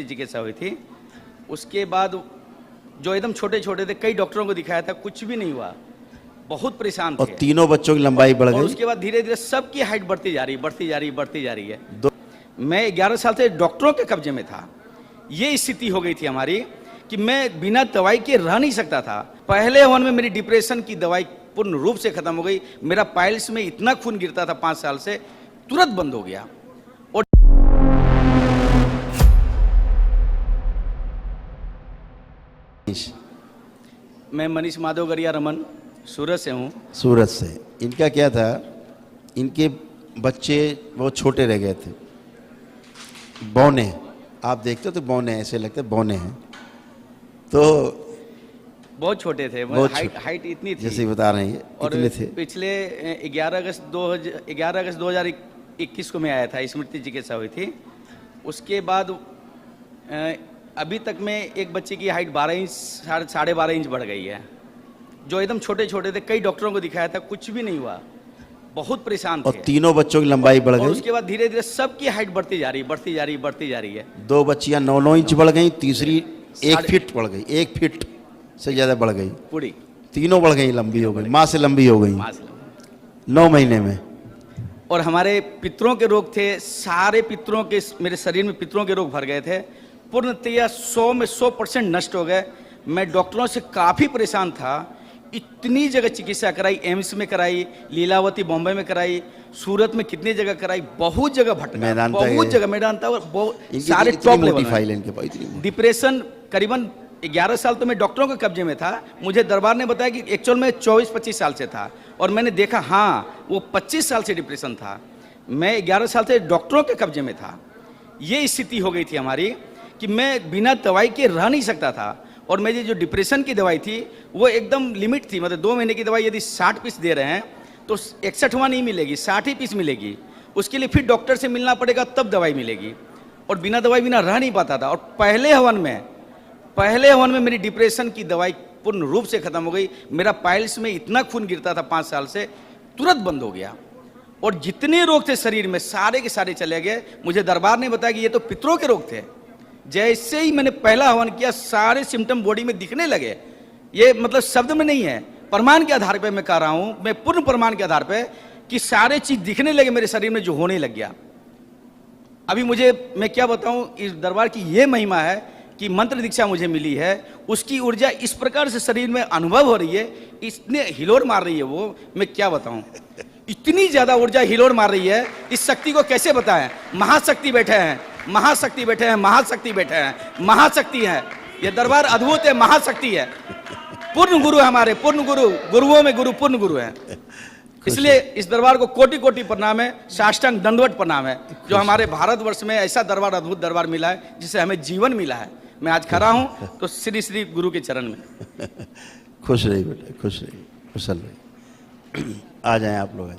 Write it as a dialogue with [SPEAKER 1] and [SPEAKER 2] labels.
[SPEAKER 1] चिकित्सा हुई थी। उसके बाद जो एकदम छोटे छोटे थे, कई डॉक्टरों को दिखाया था, कुछ भी नहीं हुआ, बहुत परेशान
[SPEAKER 2] और
[SPEAKER 1] थे।
[SPEAKER 2] तीनों बच्चों की लंबाई बढ़
[SPEAKER 1] और
[SPEAKER 2] गई।
[SPEAKER 1] उसके बाद धीरे धीरे सबकी हाइट बढ़ती जा रही है। मैं 11 साल से डॉक्टरों के कब्जे में था। ये स्थिति हो गई थी हमारी कि मैं बिना दवाई के रह नहीं सकता था। पहले हवन में मेरी डिप्रेशन की दवाई पूर्ण रूप से खत्म हो गई। मेरा पाइल्स में इतना खून गिरता था 5 साल से, तुरंत बंद हो गया। और मैं मनीष माधव गरिया रमन सूरत से हूँ।
[SPEAKER 2] सूरत से। इनका क्या था, इनके बच्चे बहुत छोटे रह गए थे, बौने, आप देखते हो तो बौने ऐसे लगते बौने हैं, तो
[SPEAKER 1] बहुत छोटे थे, हाइट इतनी थी
[SPEAKER 2] जैसे बता रहे हैं।
[SPEAKER 1] और
[SPEAKER 2] इतने थे।
[SPEAKER 1] पिछले 11 अगस्त 2021 को मैं आया था, स्मृति चिकित्सा हुई थी। उसके बाद अभी तक में एक बच्चे की हाइट 12 इंच 12.5 इंच बढ़ गई है। जो एकदम छोटे छोटे थे, कई डॉक्टरों को दिखाया था, कुछ भी नहीं हुआ, बहुत परेशान थे।
[SPEAKER 2] और तीनों बच्चों की लंबाई बढ़
[SPEAKER 1] और
[SPEAKER 2] गई।
[SPEAKER 1] उसके बाद धीरे धीरे सबकी हाइट बढ़ती जा रही है।
[SPEAKER 2] 2 बच्चियां 9 इंच बढ़ गई, तीसरी 1 फीट बढ़ गई, 1 फीट से ज्यादा बढ़ गई
[SPEAKER 1] पूरी।
[SPEAKER 2] तीनों बढ़ गई, लंबी हो गई, माँ से लंबी हो गई 9 महीने में।
[SPEAKER 1] और हमारे पितरों के रोग थे, सारे पितरों के, मेरे शरीर में पितरों के रोग भर गए थे, पूर्णतया 100 में 100% नष्ट हो गए। मैं डॉक्टरों से काफ़ी परेशान था, इतनी जगह चिकित्सा कराई, एम्स में कराई, लीलावती बॉम्बे में कराई, सूरत में कितनी जगह कराई, बहुत जगह भटका, बहुत जगह मैदानता, सारे टॉप लेवल में। डिप्रेशन करीबन 11 साल तो मैं डॉक्टरों के कब्जे में था। मुझे दरबार ने बताया कि एक्चुअल में 24-25 साल से था, और मैंने देखा हाँ वो 25 साल से डिप्रेशन था। मैं 11 साल से डॉक्टरों के कब्जे में था। ये स्थिति हो गई थी हमारी कि मैं बिना दवाई के रह नहीं सकता था। और मेरी जो डिप्रेशन की दवाई थी वो एकदम लिमिट थी, मतलब 2 महीने की दवाई यदि 60 पीस दे रहे हैं तो 61वां नहीं मिलेगी, 60 ही पीस मिलेगी। उसके लिए फिर डॉक्टर से मिलना पड़ेगा, तब दवाई मिलेगी, और बिना दवाई बिना रह नहीं पाता था। और पहले हवन में मेरी डिप्रेशन की दवाई पूर्ण रूप से खत्म हो गई। मेरा पाइल्स में इतना खून गिरता था 5 साल से, तुरंत बंद हो गया। और जितने रोग थे शरीर में सारे के सारे चले गए। मुझे दरबार ने बताया कि ये तो पितरों के रोग थे। जैसे ही मैंने पहला हवन किया, सारे सिम्टम बॉडी में दिखने लगे। ये मतलब शब्द में नहीं है, प्रमाण के आधार पे मैं कह रहा हूं, मैं पूर्ण प्रमाण के आधार पे, कि सारे चीज दिखने लगे मेरे शरीर में, जो होने लग गया। अभी मैं क्या बताऊं, इस दरबार की ये महिमा है कि मंत्र दीक्षा मुझे मिली है, उसकी ऊर्जा इस प्रकार से शरीर में अनुभव हो रही है, इतने हिलोर मार रही है वो, मैं क्या बताऊं, इतनी ज्यादा ऊर्जा हिलोर मार रही है। इस शक्ति को कैसे बताएं। महाशक्ति बैठे हैं, महाशक्ति बैठे हैं, महाशक्ति बैठे हैं, महाशक्ति है। ये दरबार अद्भुत है, महाशक्ति है। पूर्ण गुरु है हमारे, पूर्ण गुरु, गुरुओं में गुरु, पूर्ण गुरु है। इसलिए इस दरबार को कोटि कोटि प्रणाम है, साष्टांग दंडवत प्रणाम है, जो हमारे भारतवर्ष में ऐसा दरबार, अद्भुत दरबार मिला है, जिससे हमें जीवन मिला है। मैं आज खड़ा हूं तो श्री श्री गुरु के चरण में।
[SPEAKER 2] खुश रहिए बेटा, खुश रहिए, कुशल रहिए। आ जाएं आप लोग।